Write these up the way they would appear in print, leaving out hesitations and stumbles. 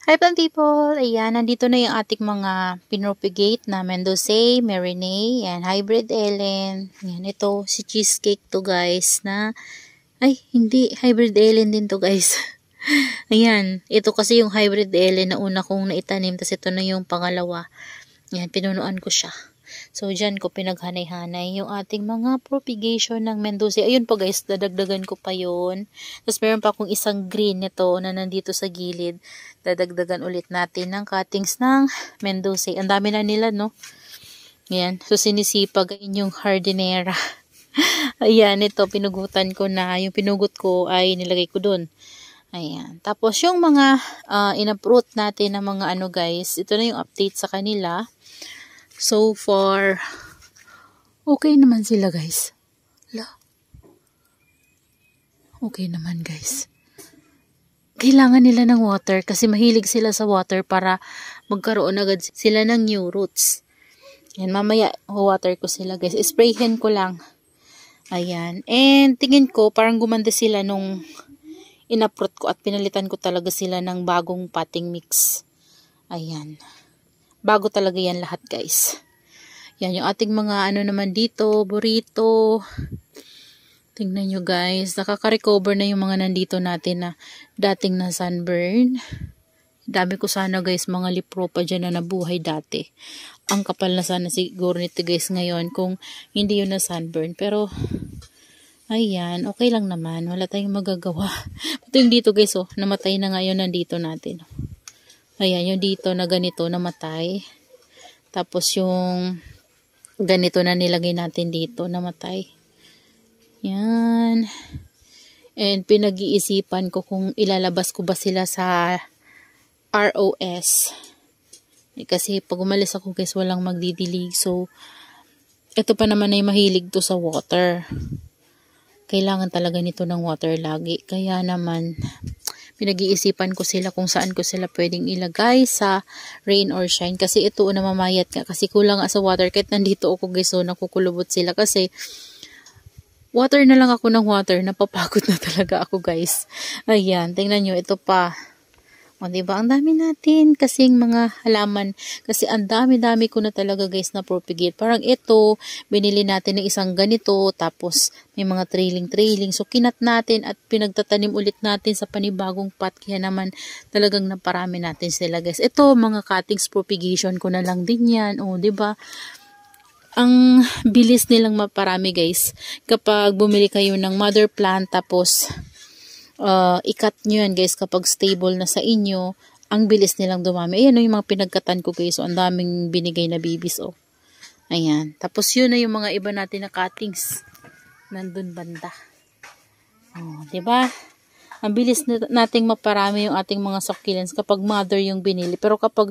Hi plant people! Ayan, nandito na yung ating mga pinropagate na Mendoza, Marinee, and Hybrid Ellen. Ayan, ito si cheesecake to guys na, ay hindi, Hybrid Ellen din to guys. Ayan, ito kasi yung Hybrid Ellen na una kong naitanim, tapos ito na yung pangalawa. Ayan, pinunuan ko siya. So, dyan ko pinaghanay-hanay yung ating mga propagation ng Mendoza. Ayun po guys, dadagdagan ko pa yun. Tapos meron pa akong isang green nito na nandito sa gilid. Dadagdagan ulit natin ng cuttings ng Mendoza. Ang dami na nila, no? Ayan. So, sinisipag yung hardinera. Ayan, ito, pinugutan ko na. Yung pinugot ko ay nilagay ko dun. Ayan. Tapos, yung mga in-uproot natin ng mga ano guys, ito na yung update sa kanila. So far, okay naman sila guys. Okay naman guys. Kailangan nila ng water kasi mahilig sila sa water para magkaroon agad sila ng new roots. Yan, mamaya water ko sila guys. Sprayhin ko lang. Ayan. And tingin ko parang gumanda sila nung in-uproot ko at pinalitan ko talaga sila ng bagong potting mix. Ayan. Bago talaga yan lahat guys. Yan yung ating mga ano naman dito, burrito. Tingnan nyo guys, nakaka-recover na yung mga nandito natin na dating na sunburn. Dami ko sana guys mga lipro pa dyan na nabuhay dati. Ang kapal na sana siguro nito guys ngayon kung hindi yun na sunburn. Pero ayan, okay lang naman. Wala tayong magagawa. Ito yung dito guys, oh, namatay na ngayon nandito natin. Ayan, yung dito na ganito namatay. Tapos yung ganito na nilagay natin dito, namatay. Yan. And pinag-iisipan ko kung ilalabas ko ba sila sa ROS. Kasi pag umalis ako guys, walang magdidilig. So, ito pa naman ay mahilig to sa water. Kailangan talaga nito ng water lagi. Kaya naman, pinag-iisipan ko sila kung saan ko sila pwedeng ilagay sa rain or shine. Kasi ito namamayat nga. Kasi kulang nga sa water. Kahit nandito ako guys, so nakukulubot sila. Kasi water na lang ako ng water. Napapagod na talaga ako guys. Ayan, tingnan nyo. Ito pa. O diba, ang dami natin kasing mga halaman. Kasi ang dami-dami ko na talaga guys na propagate. Parang ito, binili natin ng isang ganito. Tapos may mga trailing. So kinat natin at pinagtatanim ulit natin sa panibagong pot. Kaya naman talagang naparami natin sila guys. Ito, mga cuttings propagation ko na lang din yan. O diba, ang bilis nilang maparami guys. Kapag bumili kayo ng mother plant tapos i-cut nyo yan guys kapag stable na sa inyo, ang bilis nilang dumami. Ayan yung mga pinagkatan ko guys. So, ang daming binigay na babies. Oh. Ayan. Tapos yun na yung mga iba natin na cuttings. Nandun banda. Oh, diba? Ang bilis nating maparami yung ating mga succulents kapag mother yung binili. Pero kapag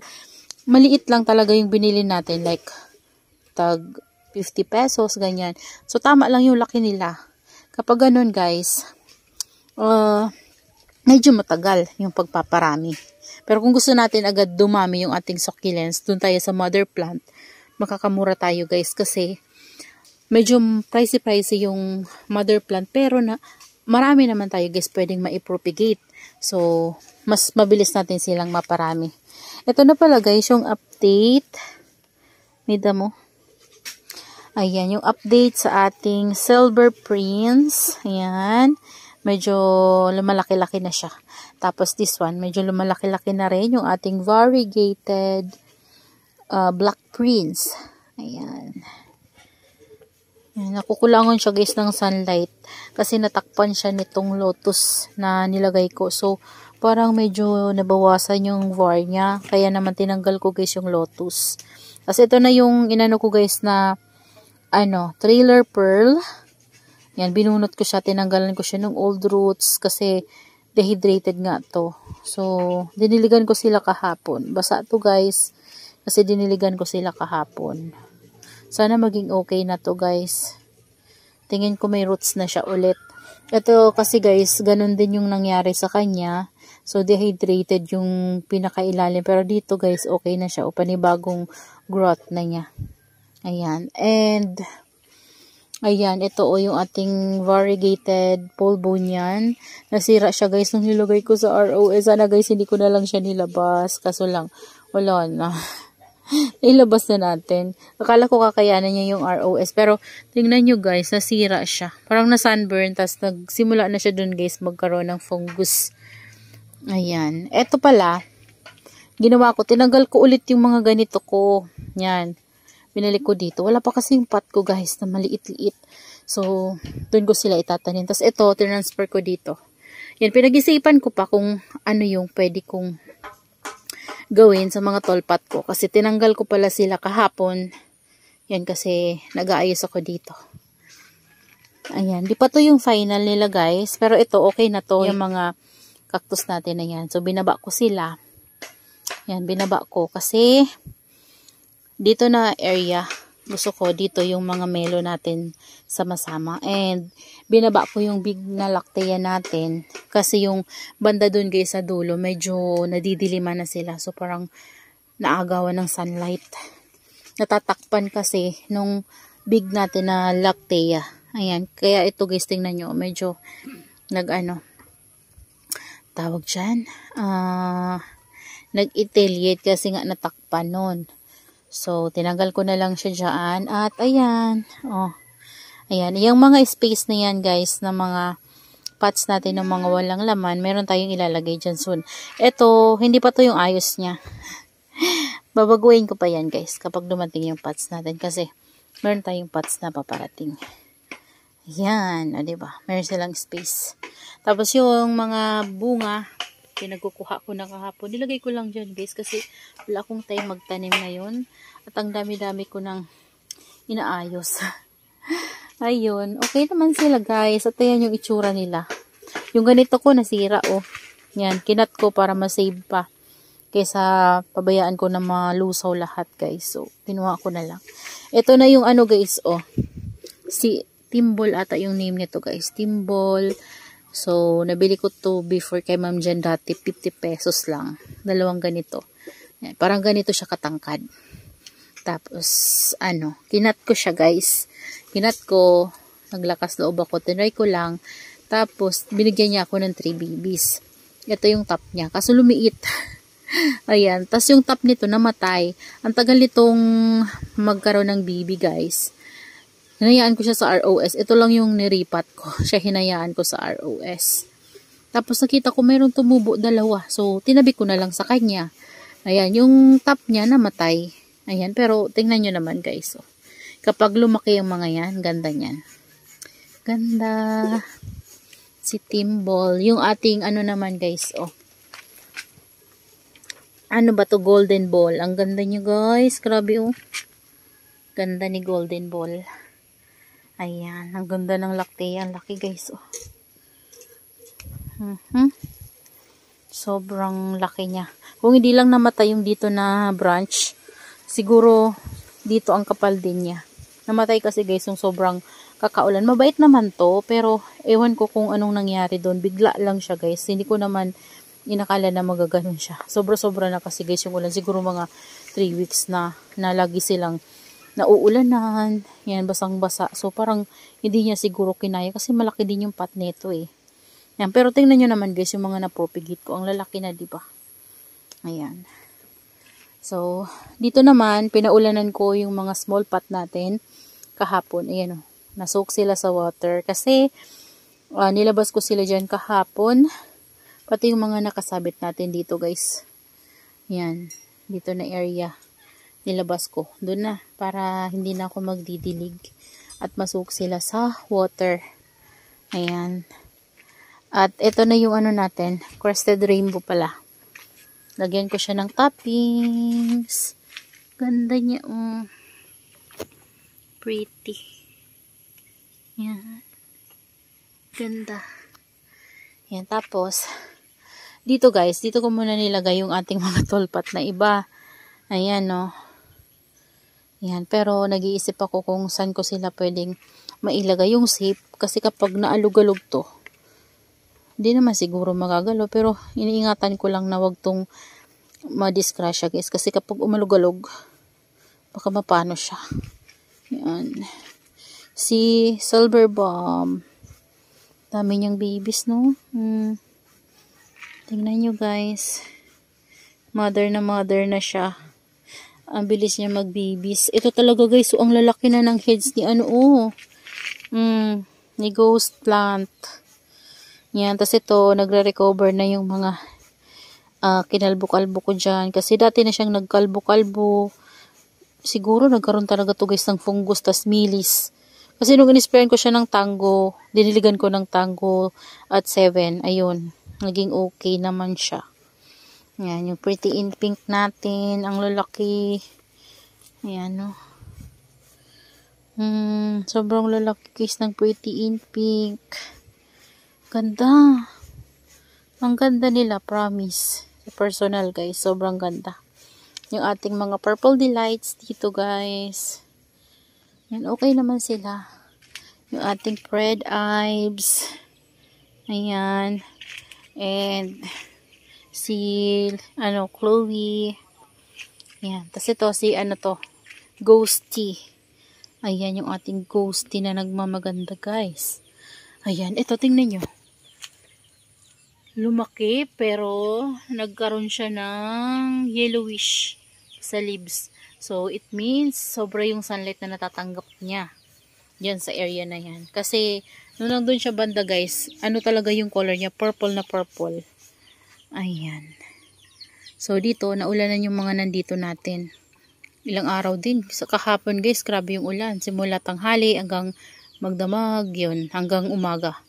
maliit lang talaga yung binili natin, like tag 50 pesos, ganyan. So, tama lang yung laki nila. Kapag ganun guys, medyo matagal yung pagpaparami. Pero kung gusto natin agad dumami yung ating succulents, dun tayo sa mother plant, makakamura tayo guys kasi medyo pricey yung mother plant pero na marami naman tayo guys pwedeng maipropagate. So, mas mabilis natin silang maparami. Ito na pala guys yung update. May damo. Ayan, yung update sa ating Silver Prince. Ayan. Medyo lumalaki-laki na siya. Tapos this one, medyo lumalaki-laki na rin yung ating variegated Black Prince. Ayan. Ayan. Nakukulangan siya guys ng sunlight. Kasi natakpan siya nitong lotus na nilagay ko. So, parang medyo nabawasan yung var niya. Kaya naman tinanggal ko guys yung lotus. Kasi ito na yung inano ko guys na trailer pearl. Yan, binunot ko siya, tinanggalan ko siya ng old roots kasi dehydrated nga to. So, diniligan ko sila kahapon. Basa to guys, kasi diniligan ko sila kahapon. Sana maging okay na to guys. Tingin ko may roots na siya ulit. Ito kasi guys, ganun din yung nangyari sa kanya. So, dehydrated yung pinakailalim. Pero dito guys, okay na siya. O panibagong growth na niya. Ayan. And Ayan, ito o yung ating variegated pulbo niyan. Nasira siya guys nung nilagay ko sa ROS. Sana guys hindi ko na lang siya nilabas. Kaso lang, wala na. Ilabas na natin. Akala ko kakayanan niya yung ROS. Pero tingnan nyo guys, nasira siya. Parang na-sunburn. Tapos nagsimula na siya dun guys magkaroon ng fungus. Ayan. Ito pala, ginawa ko, tinanggal ko ulit yung mga ganito ko. Yan. Binalik ko dito. Wala pa kasi yung pot ko guys na maliit-liit. So, doon ko sila itatanim. Tapos ito, transfer ko dito. Yan, pinag-isipan ko pa kung ano yung pwede kong gawin sa mga tolpat ko. Kasi tinanggal ko pala sila kahapon. Yan, kasi nag-aayos ako dito. Ayan, di pa to yung final nila guys. Pero ito, okay na to. Yung mga cactus natin na yan. So, binaba ko sila. Yan, binaba ko. Kasi dito na area, gusto ko dito yung mga melo natin sama-sama. And binaba ko yung big na lactea natin kasi yung banda dun guys sa dulo medyo nadidiliman na sila. So parang naagawan ng sunlight. Natatakpan kasi nung big natin na lactea. Ayan, kaya ito guys tingnan nyo, medyo tawag dyan, nag-eteliate kasi nga natakpan nun. So, tinanggal ko na lang siya dyan. At, ayan. Oh. Ayan. Yung mga space na yan, guys, na mga pots natin ng mga walang laman, meron tayong ilalagay dyan soon. Ito, hindi pa to yung ayos niya. Babaguhin ko pa yan, guys, kapag dumating yung pots natin. Kasi, meron tayong pots na paparating. Ayan. O, diba? Meron silang space. Tapos, yung mga bunga, pinagkukuha ko na kahapon. Nilagay ko lang dyan guys kasi wala akong time magtanim ngayon. At ang dami-dami ko nang inaayos. Ayun. Okay naman sila guys. At ayan yung itsura nila. Yung ganito ko nasira oh. Yan. Kinat ko para masave pa. Kaysa pabayaan ko na malusaw lahat guys. So, kinuha ko na lang. Ito na yung ano guys oh. Si Timbol ata yung name nito guys. Timbol. So, nabili ko to before kay Ma'am Jen dati, 50 pesos lang. Dalawang ganito. Yan, parang ganito siya katangkad. Tapos, kinat ko siya guys. Kinat ko, naglakas loob ako, tinry ko lang. Tapos, binigyan niya ako ng 3 babies. Ito yung top niya, kaso lumiit. Ayan, tapos yung top nito namatay. Ang tagal nitong magkaroon ng baby guys. Hinayaan ko siya sa ROS. Ito lang yung niripat ko. Siya hinayaan ko sa ROS. Tapos nakita ko mayroong tumubo dalawa. So, tinabi ko na lang sa kanya. Ayan, yung top niya namatay. Ayan, pero tingnan nyo naman guys. So, kapag lumaki yung mga yan, ganda niyan. Ganda. Si Timbol. Yung ating naman guys. Oh. Ano ba to? Golden ball. Ang ganda niya guys. Grabe oh. Ganda ni golden ball. Ayan, ang ganda ng lactea. Ang laki guys, oh. Sobrang laki niya. Kung hindi lang namatay yung dito na branch, siguro dito ang kapal din niya. Namatay kasi guys yung sobrang kakaulan. Mabait naman to, pero ewan ko kung anong nangyari doon. Bigla lang siya guys. Hindi ko naman inakala na magaganon siya. Sobra-sobra na kasi guys yung ulan. Siguro mga 3 weeks na lagi silang nauulanan, yan, basang-basa. So, parang hindi niya siguro kinaya kasi malaki din yung pot nito eh. Yan, pero tingnan nyo naman guys, yung mga napropagate ko. Ang lalaki na, diba? Ayan. So, dito naman, pinaulanan ko yung mga small pot natin kahapon. Ayan o, nasoak sila sa water. Kasi, nilabas ko sila dyan kahapon. Pati yung mga nakasabit natin dito guys. Yan, dito na area. Nilabas ko. Doon na. Para hindi na ako magdidilig. At masuk sila sa water. Ayan. At ito na yung natin. Crested rainbow pala. Lagyan ko siya ng toppings. Ganda niya. Pretty. Ayan. Ganda. Ayan. Tapos, dito guys. Dito ko muna nilagay yung ating mga tolpat na iba. Ayan no. Yan, pero nag-iisip ako kung saan ko sila pwedeng mailagay yung safe. Kasi kapag naalug-alug to, hindi naman siguro magagalo. Pero iniingatan ko lang na wag tong madiskrasya guys. Kasi kapag umalug-alug, baka mapano siya. Yan. Si Silver Bomb. Dami niyang babies, no? Tingnan nyo, guys. Mother na siya. Ang bilis niya mag-babies. Ito talaga, guys. So, ang lalaki na ng heads ni ni Ghost Plant. Yan. Tapos ito, nagre-recover na yung mga kinalbo-kalbo ko dyan. Kasi dati na siyang nagkalbo-kalbo. Siguro nagkaroon talaga to, guys, ng fungus tas milis. Kasi nung in-sprayan ko siya ng tango, diniligan ko ng tango at 7. Ayun. Naging okay naman siya. Yan, yung pretty in pink natin. Ang lalaki. Ayan, no. Sobrang lalaki, guys, ng pretty in pink. Ganda. Ang ganda nila, promise. Personal, guys. Sobrang ganda. Yung ating mga purple delights dito, guys. Yan, okay naman sila. Yung ating red eyes. Ayan. And si Chloe. Ayan. Tapos ito si Ghosty. Ayan yung ating Ghosty na nagmamaganda, guys. Ayan, ito tingnan nyo. Lumaki pero nagkaroon siya ng yellowish sa leaves. So it means sobra yung sunlight na natatanggap niya diyan sa area na yan. Kasi nung nandun siya banda, guys, talaga yung color niya, purple na purple. Ayan. So, dito, naulanan yung mga nandito natin. Ilang araw din. Sa kahapon, guys, grabe yung ulan. Simula tanghali hanggang magdamag, yun, hanggang umaga.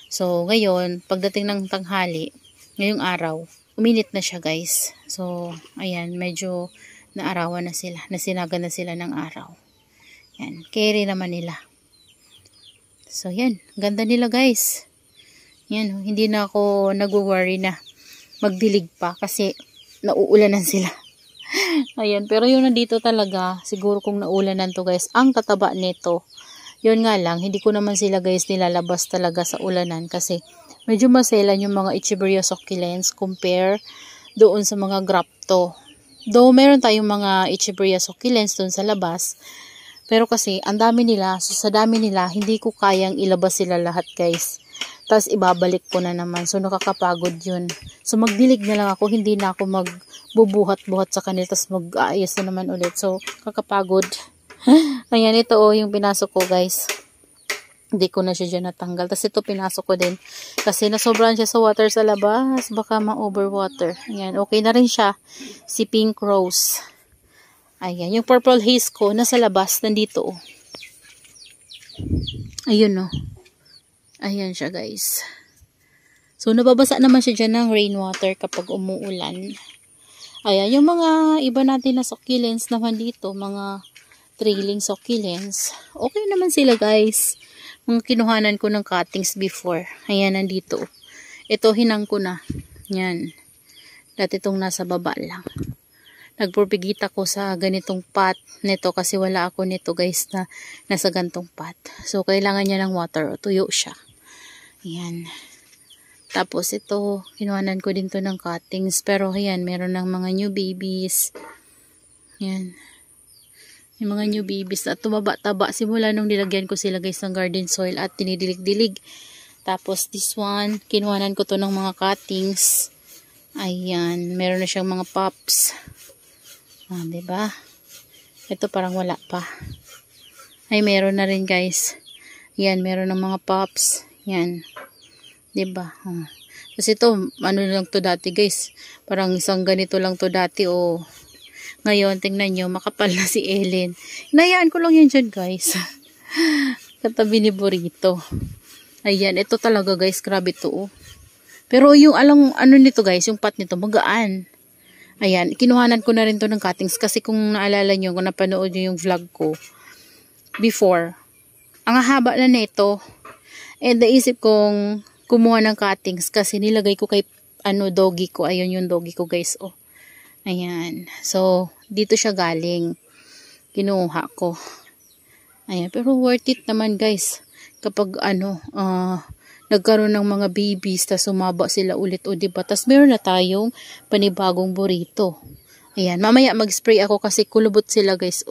So, ngayon, pagdating ng tanghali, ngayong araw, uminit na siya, guys. So, ayan, medyo naarawan na sila. Nasinaga na sila ng araw. Yan, carry naman nila. So, yan. Ganda nila, guys. Yan, hindi na ako nag-worry na magdilig pa kasi nauulanan sila. Ayan, pero yung nandito talaga, siguro kung naulanan to, guys, ang tataba nito. Yun nga lang, hindi ko naman sila, guys, nilalabas talaga sa ulanan kasi medyo maselan yung mga Echeveria succulents compare doon sa mga grapto. Though meron tayong mga Echeveria succulents doon sa labas, pero kasi ang dami nila, so sa dami nila, hindi ko kayang ilabas sila lahat, guys. Tapos ibabalik ko na naman. So nakakapagod yun. So magdilig na lang ako, hindi na ako magbubuhat-buhat sa kanila, tapos mag-aayos na naman ulit. So kakapagod. Ayan, ito yung pinasok ko, guys. Hindi ko na siya dyan natanggal. Tapos ito pinasok ko din. Kasi nasobrahan siya sa water sa labas. Baka ma-overwater. Ayan, okay na rin siya. Si Pink Rose. Ayan, yung purple haze ko, nasa labas, nandito. Ayun, Ayan siya, guys. So, nababasa naman siya dyan ng rainwater kapag umuulan. Ayan, yung mga iba natin na succulents naman dito, mga trailing succulents, okay naman sila, guys. Mga kinuhanan ko ng cuttings before. Ayan, nandito. Ito, hinang ko na. Yan. Dati itong nasa baba lang. Nagpurpigita ko sa ganitong pot nito kasi wala ako nito, guys, na nasa gantong pot. So, kailangan niya ng water o tuyo siya. Ayan. Tapos ito, kinuhanan ko din to ng cuttings. Pero ayan, meron ng mga new babies. Ayan. Yung mga new babies na tumaba-taba. Simula nung nilagyan ko sila, guys, ng garden soil at tinidilig-dilig. Tapos this one, kinuhanan ko to ng mga cuttings. Ayan, meron na siyang mga pups. Diba? Ito parang wala pa. Ay, meron na rin, guys. Yan, meron ng mga pups. Yan. Diba? Kasi ito, lang to dati, guys. Parang isang ganito lang to dati, Ngayon, tingnan nyo, makapal na si Ellen. Hinayaan ko lang yan dyan, guys. Katabi ni Burrito. Ayan, ito talaga, guys. Grabe to, Pero yung nito, guys, yung pot nito, magaan. Ayan, kinuhanan ko na rin to ng cuttings kasi kung naalala nyo, kung napanood nyo yung vlog ko before, ang haba na nito, and naisip kong kumuha ng cuttings kasi nilagay ko kay doggy ko. Ayun yung doggy ko, guys, Ayan, so dito siya galing, kinuha ko. Ayan, pero worth it naman, guys, kapag nagkaroon ng mga babies, tas sumaba sila ulit, diba? Tas meron na tayong panibagong burrito. Ayan, mamaya mag-spray ako kasi kulubot sila, guys,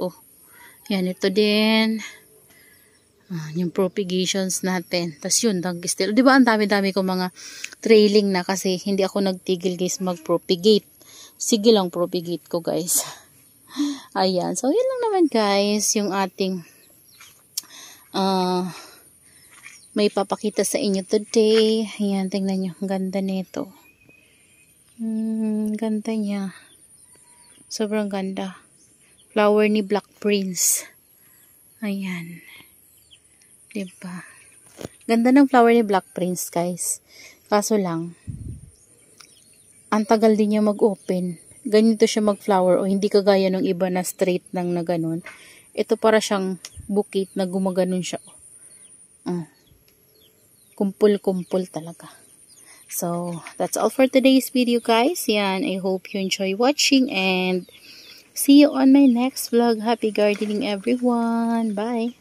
Ayan, ito din. Yung propagations natin. Tapos yun, still. Di ba ang dami-dami ko mga trailing na kasi hindi ako nagtigil guys mag-propagate. Sige lang propagate ko guys. Ayan. So, yun lang naman guys. Yung ating may papakita sa inyo today. Ayan, tingnan nyo. Ang ganda nito. Ganda niya. Sobrang ganda. Flower ni Black Prince. Ayan. Diba? Ganda ng flower ni Black Prince, guys. Kaso lang, ang tagal din niya mag-open. Ganito siya mag-flower o hindi kagaya ng iba na straight lang na ganun. Ito para siyang bukit na gumaganon siya. Kumpul-kumpul talaga. So, that's all for today's video, guys. Yan, I hope you enjoy watching and see you on my next vlog. Happy gardening, everyone. Bye!